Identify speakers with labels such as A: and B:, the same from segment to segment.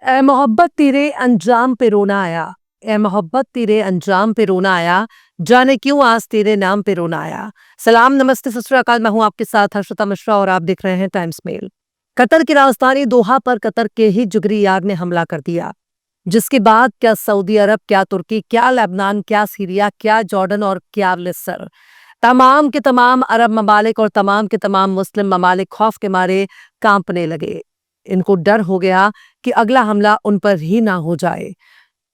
A: ए मोहब्बत तेरे अंजाम पे रोना आया। ए मोहब्बत तेरे अंजाम पे रोना आया। जाने क्यों आज तेरे नाम पे रोना आया। सलाम, नमस्ते, सत श्री अकाल। मैं हूं आपके साथ हर्षिता मिश्रा और आप देख रहे हैं टाइम्स मेल। कतर की राजधानी दोहा पर कतर के ही जिगरी यार ने हमला कर दिया, जिसके बाद क्या सऊदी अरब, क्या तुर्की, क्या लेबनान, क्या सीरिया, क्या जॉर्डन और क्या मिस्र, तमाम के तमाम अरब ममालिक और तमाम के तमाम मुस्लिम ममालिक खौफ के मारे कांपने लगे। इनको डर हो गया कि अगला हमला उन पर ही ना हो जाए।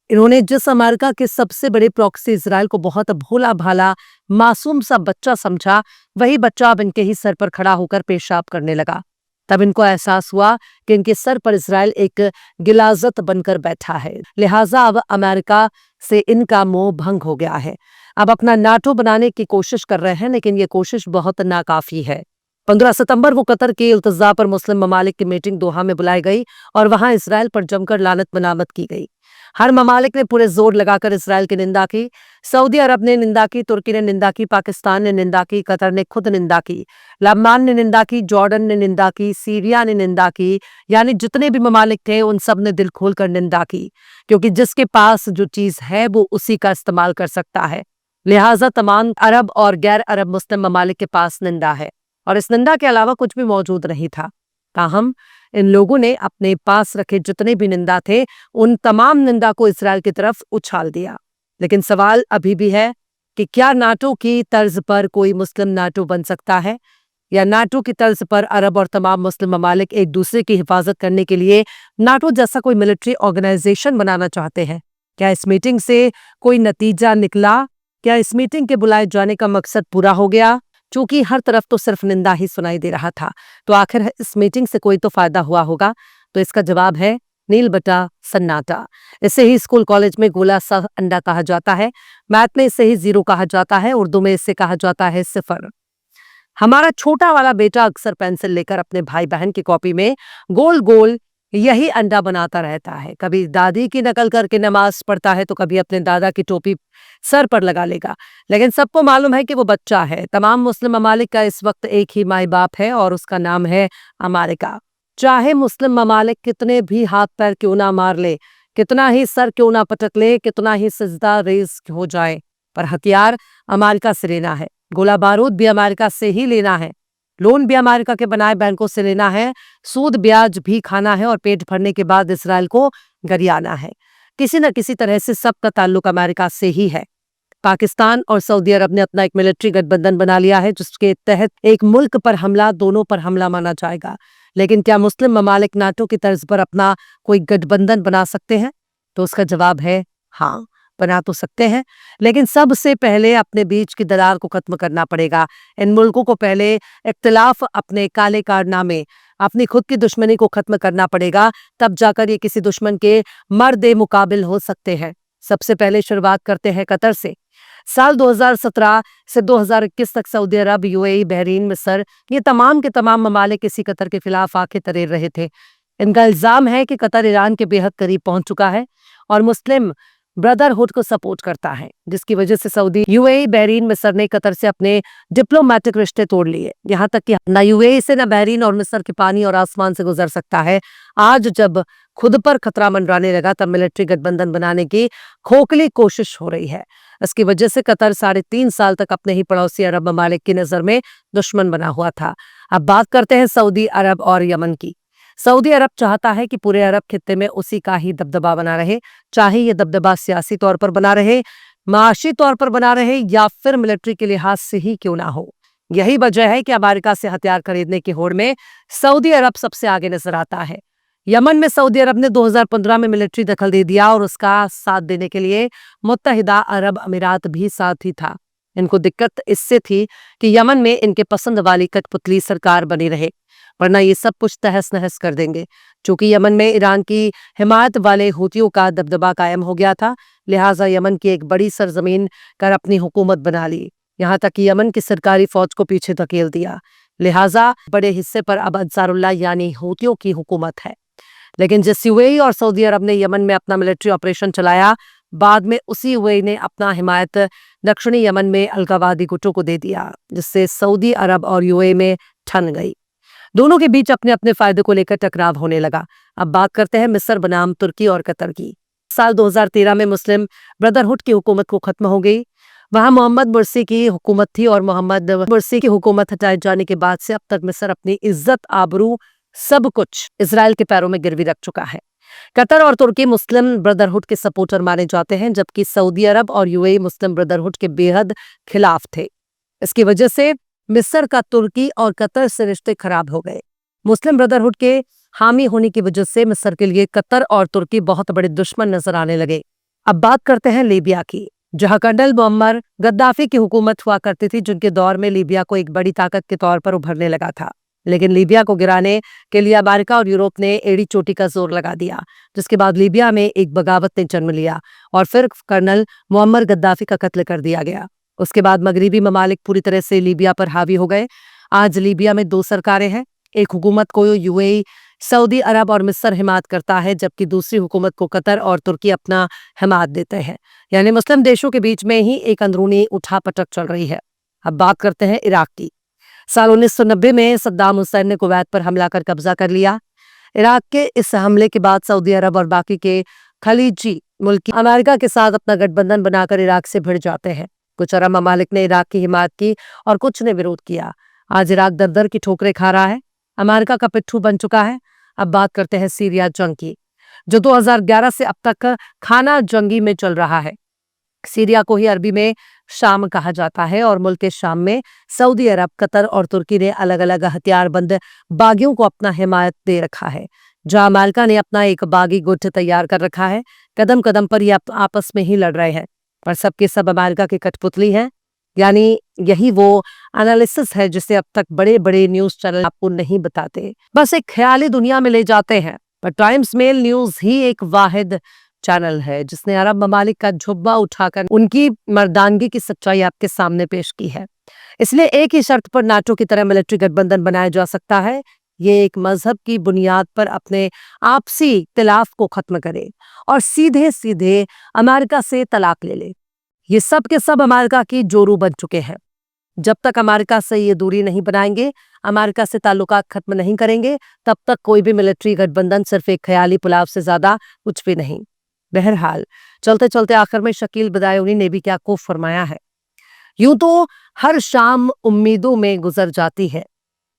A: इन्होंने जिस अमेरिका के सबसे बड़े प्रॉक्सी इजराइल को बहुत भोला भाला मासूम सा बच्चा समझा, वही बच्चा अब इनके ही सर पर खड़ा होकर पेशाब करने लगा। तब इनको एहसास हुआ कि इनके सर पर इजराइल एक गिलाजत बनकर बैठा है, लिहाजा अब अमेरिका से इनका मोह भंग हो गया है। अब अपना नाटो बनाने की कोशिश कर रहे हैं, लेकिन ये कोशिश बहुत नाकाफी है। 15 सितंबर को कतर के इल्तजा पर मुस्लिम ममालिक की मीटिंग दोहा में बुलाई गई और वहां इसराइल पर जमकर लानत मनामत की गई। हर ममालिक ने पूरे जोर लगाकर इसराइल की निंदा की। सऊदी अरब ने निंदा की, तुर्की ने निंदा की, पाकिस्तान ने निंदा की, कतर ने खुद निंदा की, लबनान ने निंदा की, जॉर्डन ने निंदा की, सीरिया ने निंदा की। यानी जितने भी ममालिक थे उन सब ने दिल खोलकर निंदा की, क्योंकि जिसके पास जो चीज है वो उसी का इस्तेमाल कर सकता है। लिहाजा तमाम अरब और गैर अरब मुस्लिम ममालिक के पास निंदा है और इस निंदा के अलावा कुछ भी मौजूद नहीं था। ताहम इन लोगों ने अपने पास रखे जितने भी निंदा थे उन तमाम निंदा को इसराइल की तरफ उछाल दिया। लेकिन सवाल अभी भी है कि क्या नाटो की तर्ज पर कोई मुस्लिम नाटो बन सकता है, या नाटो की तर्ज पर अरब और तमाम मुस्लिम ममालिक एक दूसरे की हिफाजत करने के लिए नाटो जैसा कोई मिलिट्री ऑर्गेनाइजेशन बनाना चाहते हैं? क्या इस मीटिंग से कोई नतीजा निकला? क्या इस मीटिंग के बुलाए जाने का मकसद पूरा हो गया? चूंकि हर तरफ तो सिर्फ निंदा ही सुनाई दे रहा था, तो आखिर इस मीटिंग से कोई तो फायदा हुआ होगा। तो इसका जवाब है नील बटा सन्नाटा। इसे ही स्कूल कॉलेज में गोला सा अंडा कहा जाता है, मैथ में इसे ही जीरो कहा जाता है, उर्दू में इसे कहा जाता है सिफर। हमारा छोटा वाला बेटा अक्सर पेंसिल लेकर अपने भाई बहन की कॉपी में गोल गोल यही अंडा बनाता रहता है। कभी दादी की नकल करके नमाज पढ़ता है तो कभी अपने दादा की टोपी सर पर लगा लेगा। लेकिन सबको मालूम है कि वो बच्चा है। तमाम मुस्लिम ममालिक का इस वक्त एक ही माई बाप है और उसका नाम है अमेरिका। चाहे मुस्लिम ममालिक कितने भी हाथ पैर क्यों ना मार ले, कितना ही सर क्यों ना पटक ले, कितना ही सिजदा रेज हो जाए, पर हथियार अमेरिका से लेना है, गोला बारूद भी अमेरिका से ही लेना है, लोन भी अमेरिका के बनाए बैंकों से लेना है, सूद ब्याज भी खाना है और पेट भरने के बाद इसराइल को गरियाना है। किसी न किसी तरह से सबका ताल्लुक अमेरिका से ही है। पाकिस्तान और सऊदी अरब ने अपना एक मिलिट्री गठबंधन बना लिया है, जिसके तहत एक मुल्क पर हमला दोनों पर हमला माना जाएगा। लेकिन क्या मुस्लिम ममालिक नाटो की तर्ज पर अपना कोई गठबंधन बना सकते हैं? तो उसका जवाब है हाँ, बना तो सकते हैं, लेकिन सबसे पहले अपने बीच की दरार को खत्म करना पड़ेगा। इन मुल्कों को पहले इख्तिलाफ, अपने काले कारनामे, अपनी खुद की दुश्मनी को खत्म करना पड़ेगा, तब जाकर ये किसी दुश्मन के मर्दे मुकाबिल हो सकते हैं। सबसे पहले शुरुआत करते हैं कतर से। साल 2017 से 2021 तक सऊदी अरब, यूएई, बहरीन, मिस्र, ये तमाम के तमाम ममालिक इसी कतर के खिलाफ आंखें तरेर रहे थे। इनका इल्जाम है कि कतर ईरान के बेहद करीब पहुंच चुका है और मुस्लिम ब्रदरहुड को सपोर्ट करता है, जिसकी वजह से सऊदी, यूएई, बहरीन, मिस्र ने कतर से अपने डिप्लोमेटिक रिश्ते तोड़ लिए। यहाँ तक कि न यूएई से, न बहरीन और मिस्र के पानी और आसमान से गुजर सकता है। आज जब खुद पर खतरा मंडराने लगा तब मिलिट्री गठबंधन बनाने की खोखली कोशिश हो रही है। इसकी वजह से कतर 3.5 साल तक अपने ही पड़ोसी अरब ममालिक की नजर में दुश्मन बना हुआ था। अब बात करते हैं सऊदी अरब और यमन की। सऊदी अरब चाहता है कि पूरे अरब खित्ते में उसी का ही दबदबा बना रहे, चाहे ये दबदबा सियासी तौर पर बना रहे, माशी तौर पर बना रहे या फिर मिलिट्री के लिहाज से ही क्यों ना हो। यही वजह है कि अमेरिका से हथियार खरीदने की होड़ में सऊदी अरब सबसे आगे नजर आता है। यमन में सऊदी अरब ने 2015 में मिलिट्री दखल दे दिया और उसका साथ देने के लिए मुत्तहिदा अरब अमीरात भी साथ ही था। इनको दिक्कत इससे थी कि यमन में इनके पसंद वाली कठपुतली सरकार बनी रहे, वरना ये सब कुछ तहस नहस कर देंगे। चूंकि यमन में ईरान की हिमायत वाले हूतियों का दबदबा कायम हो गया था, लिहाजा यमन की एक बड़ी सरजमीन कर अपनी हुकूमत बना ली। यहाँ तक कि यमन की सरकारी फौज को पीछे धकेल दिया। लिहाजा बड़े हिस्से पर अब अंसारुल्लाह यानी हूतियों की हुकूमत है। लेकिन जिस यूएई और सऊदी अरब ने यमन में अपना मिलिट्री ऑपरेशन चलाया, बाद में उसी यूएई ने अपना हिमायत दक्षिणी यमन में अलगावादी गुटों को दे दिया, जिससे सऊदी अरब और यूएई में ठन गई। दोनों के बीच अपने अपने फायदे को लेकर टकराव होने लगा। अब बात करते हैं मिस्र बनाम तुर्की और कतर की। साल 2013 में मुस्लिम ब्रदरहुड की हुकूमत को खत्म हो गई। वहां मोहम्मद मुर्सी की हुकूमत थी और मोहम्मद मुर्सी की हुकूमत हटाए जाने के बाद से अब तक मिस्र अपनी इज्जत, आबरू, सब कुछ इजराइल के पैरों में गिरवी रख चुका है। कतर और तुर्की मुस्लिम ब्रदरहुड के सपोर्टर माने जाते हैं, जबकि सऊदी अरब और यूएई मुस्लिम ब्रदरहुड के बेहद खिलाफ थे। इसकी वजह से मिस्र का तुर्की और कतर से रिश्ते खराब हो गए। मुस्लिम ब्रदरहुड के हामी होने की वजह से मिस्र के लिए कतर और तुर्की बहुत बड़े दुश्मन नजर आने लगे। अब बात करते हैं लीबिया की, जहां कर्नल मुअम्मर गद्दाफी की हुकूमत हुआ करती थी, जिनके दौर में लीबिया को एक बड़ी ताकत के तौर पर उभरने लगा था। लेकिन लीबिया को गिराने के लिए अमेरिका और यूरोप ने एड़ी चोटी का जोर लगा दिया, जिसके बाद लीबिया में एक बगावत ने जन्म लिया और फिर कर्नल मुअम्मर गद्दाफी का कत्ल कर दिया गया। उसके बाद मगरिबी ममालिक पूरी तरह से लीबिया पर हावी हो गए। आज लीबिया में 2 सरकारें हैं। एक हुकूमत को यूएई, सऊदी अरब और मिस्र हिमायत करता है, जबकि दूसरी हुकूमत को कतर और तुर्की अपना हिमायत देते हैं। यानी मुस्लिम देशों के बीच में ही एक अंदरूनी उठापटक चल रही है। अब बात करते हैं इराक की। साल 1990 में सद्दाम हुसैन ने कुवैत पर हमला कर कब्जा कर लिया। इराक के इस हमले के बाद सऊदी अरब और बाकी के खलीजी मुल्क अमेरिका के साथ अपना गठबंधन बनाकर इराक से भिड़ जाते हैं। कुछ अरब ममालिक ने इराक की हिमायत की और कुछ ने विरोध किया। आज इराक दर दर की ठोकरें खा रहा है, अमेरिका का पिट्ठू बन चुका है। अब बात करते हैं सीरिया जंग की, जो 2011 से अब तक खाना जंगी में चल रहा है। सीरिया को ही अरबी में शाम कहा जाता है और मुल्क के शाम में सऊदी अरब, कतर और तुर्की ने अलग अलग हथियारबंद बागियों को अपना हिमायत दे रखा है। जहां अमेरिका ने अपना एक बागी गुट तैयार कर रखा है। कदम कदम पर ये आपस में ही लड़ रहे हैं, पर सबके सब अमेरिका की कठपुतली हैं। यानी यही वो एनालिसिस है जिसे अब तक बड़े बड़े न्यूज चैनल आपको नहीं बताते, बस एक ख्याली दुनिया में ले जाते हैं। पर टाइम्स मेल न्यूज ही एक वाहिद चैनल है जिसने अरब ममालिक का झुब्बा उठाकर उनकी मर्दानगी की सच्चाई आपके सामने पेश की है। इसलिए एक ही शर्त पर नाटो की तरह मिलिट्री गठबंधन बनाया जा सकता है। ये एक मजहब की बुनियाद पर अपने आपसी इख्तिलाफ को खत्म करे और सीधे सीधे अमेरिका से तलाक ले ले। ये सब के सब अमेरिका की जोरू बन चुके हैं। जब तक अमेरिका से ये दूरी नहीं बनाएंगे, अमेरिका से ताल्लुकात खत्म नहीं करेंगे, तब तक कोई भी मिलिट्री गठबंधन सिर्फ एक ख्याली पुलाव से ज्यादा कुछ भी नहीं। बहरहाल चलते चलते आखिर में शकील बदायूनी ने भी क्या खूब फरमाया है, यूं तो हर शाम उम्मीदों में गुजर जाती है,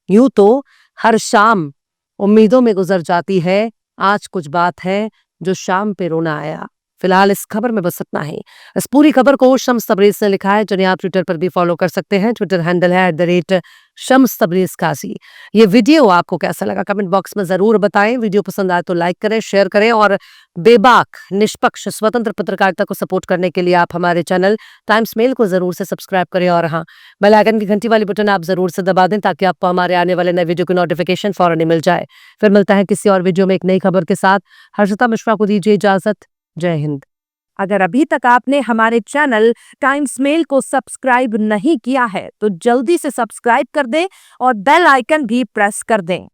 A: यूं तो हर शाम उम्मीदों में गुजर जाती है, आज कुछ बात है जो शाम पे रोना आया। फिलहाल इस खबर में बस इतना ही। इस पूरी खबर को शम्स तबरेज ने लिखा है, जिन्हें आप ट्विटर पर भी फॉलो कर सकते हैं। ट्विटर हैंडल है @शम्स तबरेज काजी। ये वीडियो आपको कैसा लगा कमेंट बॉक्स में जरूर बताएं। वीडियो पसंद आए तो लाइक करें, शेयर करें और बेबाक, निष्पक्ष, स्वतंत्र पत्रकारिता को सपोर्ट करने के लिए आप हमारे चैनल टाइम्स मेल को जरूर से सब्सक्राइब करें और हाँ, बेल आइकन की घंटी वाली बटन आप जरूर से दबा दें ताकि आपको हमारे आने वाले नए वीडियो की नोटिफिकेशन फौरन ही मिल जाए। फिर मिलता है किसी और वीडियो में एक नई खबर के साथ। हर्षिता मिश्रा को दीजिए इजाजत। जय हिंद।
B: अगर अभी तक आपने हमारे चैनल टाइम्स मेल को सब्सक्राइब नहीं किया है तो जल्दी से सब्सक्राइब कर दें और बेल आइकन भी प्रेस कर दें।